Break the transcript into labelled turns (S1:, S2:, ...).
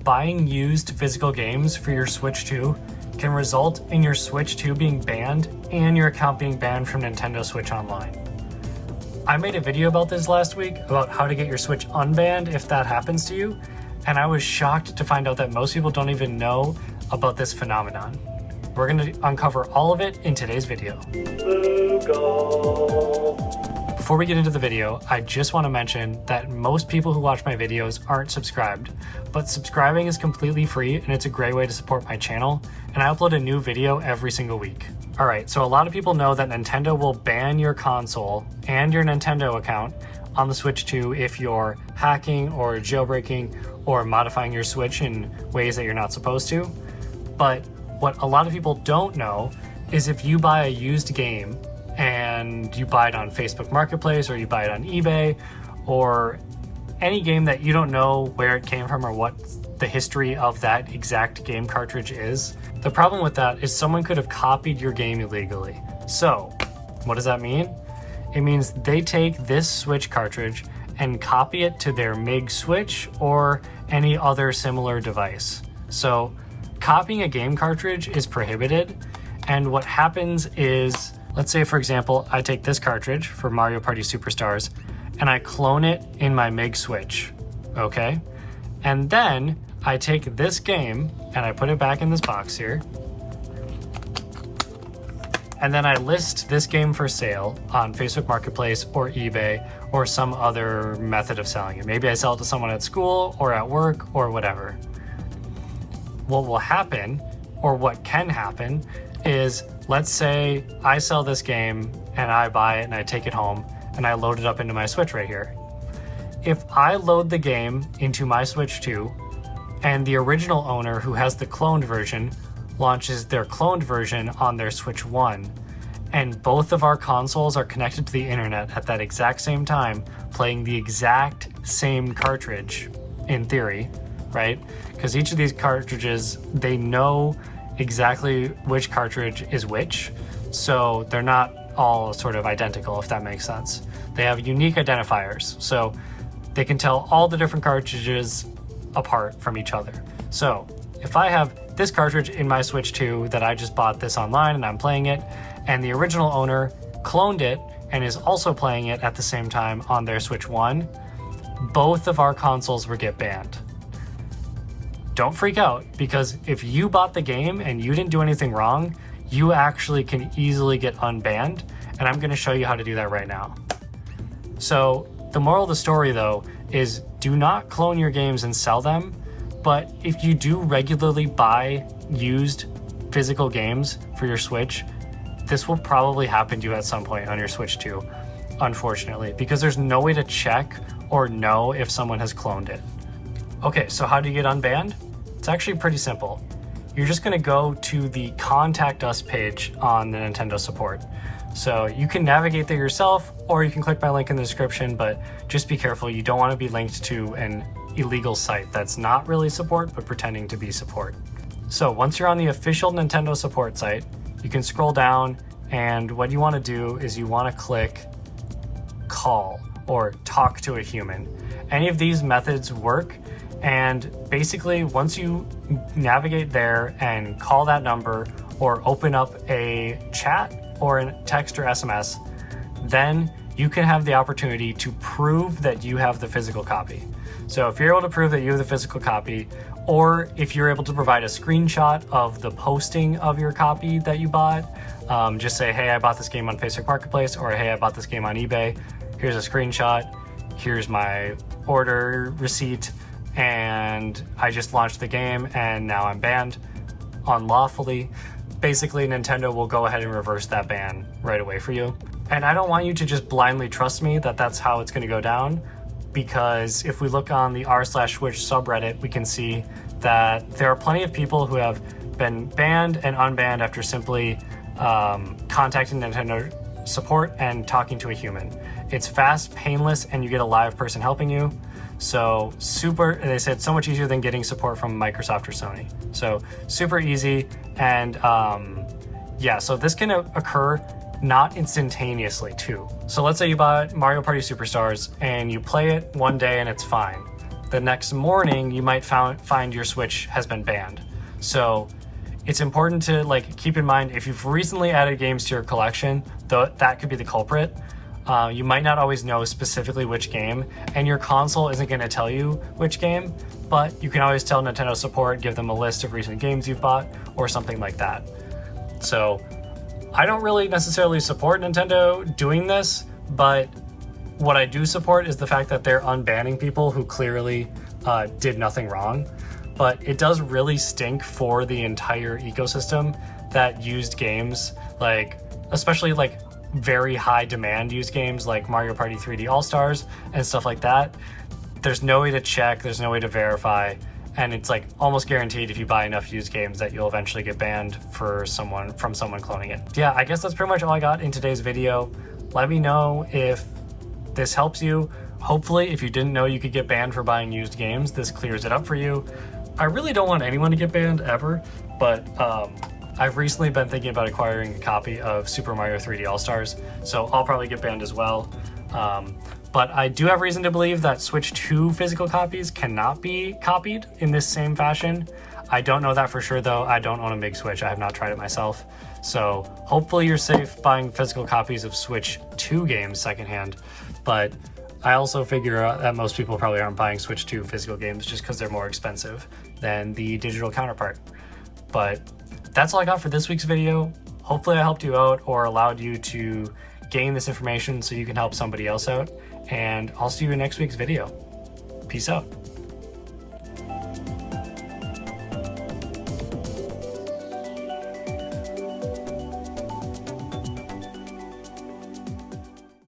S1: buying used physical games for your Switch 2 can result in your Switch 2 being banned and your account being banned from Nintendo Switch Online. I made a video about this last week about how to get your Switch unbanned if that happens to you, and I was shocked to find out that most people don't even know about this phenomenon. We're going to uncover all of it in today's video. Before we get into the video, I just want to mention that most people who watch my videos aren't subscribed, but subscribing is completely free and it's a great way to support my channel, and I upload a new video every single week. Alright, so a lot of people know that Nintendo will ban your console and your Nintendo account on the Switch 2 if you're hacking or jailbreaking or modifying your Switch in ways that you're not supposed to. But what a lot of people don't know is if you buy a used game and you buy it on Facebook Marketplace or you buy it on eBay or any game that you don't know where it came from or what the history of that exact game cartridge is, the problem with that is someone could have copied your game illegally. So what does that mean? It means they take this Switch cartridge and copy it to their MiG Switch or any other similar device. So copying a game cartridge is prohibited, and what happens is, let's say for example, I take this cartridge for Mario Party Superstars and I clone it in my MiG Switch, okay? And then I take this game and I put it back in this box here, and then I list this game for sale on Facebook Marketplace or eBay or some other method of selling it. Maybe I sell it to someone at school or at work or whatever. What will happen, or what can happen, is let's say I sell this game and I buy it and I take it home and I load it up into my Switch right here. If I load the game into my Switch 2 and the original owner who has the cloned version launches their cloned version on their Switch 1, and both of our consoles are connected to the internet at that exact same time, playing the exact same cartridge, in theory, right? Because each of these cartridges, they know exactly which cartridge is which, so they're not all sort of identical, if that makes sense. They have unique identifiers, so they can tell all the different cartridges apart from each other. So if I have this cartridge in my Switch 2 that I just bought this online and I'm playing it, and the original owner cloned it and is also playing it at the same time on their Switch 1, both of our consoles will get banned. Don't freak out, because if you bought the game and you didn't do anything wrong, you actually can easily get unbanned, and I'm going to show you how to do that right now. So the moral of the story though is, do not clone your games and sell them, but if you do regularly buy used physical games for your Switch, this will probably happen to you at some point on your Switch 2, unfortunately, because there's no way to check or know if someone has cloned it. Okay, so how do you get unbanned? It's actually pretty simple. You're just going to go to the Contact Us page on the Nintendo support. So you can navigate there yourself, or you can click my link in the description, but just be careful. You don't want to be linked to an illegal site that's not really support, but pretending to be support. So once you're on the official Nintendo support site, you can scroll down, and what you want to do is you want to click Call or Talk to a Human. Any of these methods work, and basically once you navigate there and call that number or open up a chat or a text or SMS, then you can have the opportunity to prove that you have the physical copy. So if you're able to prove that you have the physical copy, or if you're able to provide a screenshot of the posting of your copy that you bought, just say, hey, I bought this game on Facebook Marketplace, or hey, I bought this game on eBay. Here's a screenshot. Here's my order receipt, and I just launched the game and now I'm banned unlawfully. Basically, Nintendo will go ahead and reverse that ban right away for you. And I don't want you to just blindly trust me that that's how it's going to go down, because if we look on the r/Switch subreddit, we can see that there are plenty of people who have been banned and unbanned after simply contacting Nintendo support and talking to a human. It's fast, painless, and you get a live person helping you. So super, they said so much easier than getting support from Microsoft or Sony. So super easy. And yeah, so this can occur not instantaneously too. So let's say you bought Mario Party Superstars and you play it one day and it's fine. the next morning you might find your Switch has been banned. So it's important to like keep in mind, if you've recently added games to your collection, that could be the culprit. You might not always know specifically which game, and your console isn't going to tell you which game, but you can always tell Nintendo support, give them a list of recent games you've bought or something like that. So I don't really necessarily support Nintendo doing this, but what I do support is the fact that they're unbanning people who clearly did nothing wrong. But it does really stink for the entire ecosystem that used games, like especially like very high demand used games like Mario Party 3D All-Stars and stuff like that. There's no way to check, there's no way to verify, and it's like almost guaranteed if you buy enough used games that you'll eventually get banned from someone cloning it. Yeah, I guess that's pretty much all I got in today's video. Let me know if this helps you. Hopefully, if you didn't know you could get banned for buying used games, this clears it up for you. I really don't want anyone to get banned ever, but I've recently been thinking about acquiring a copy of Super Mario 3D All-Stars, so I'll probably get banned as well. But I do have reason to believe that Switch 2 physical copies cannot be copied in this same fashion. I don't know that for sure though. I don't own a big Switch. I have not tried it myself. So hopefully you're safe buying physical copies of Switch 2 games secondhand. But I also figure out that most people probably aren't buying Switch 2 physical games just because they're more expensive than the digital counterpart. But that's all I got for this week's video. Hopefully I helped you out or allowed you to gain this information so you can help somebody else out. And I'll see you in next week's video. Peace out.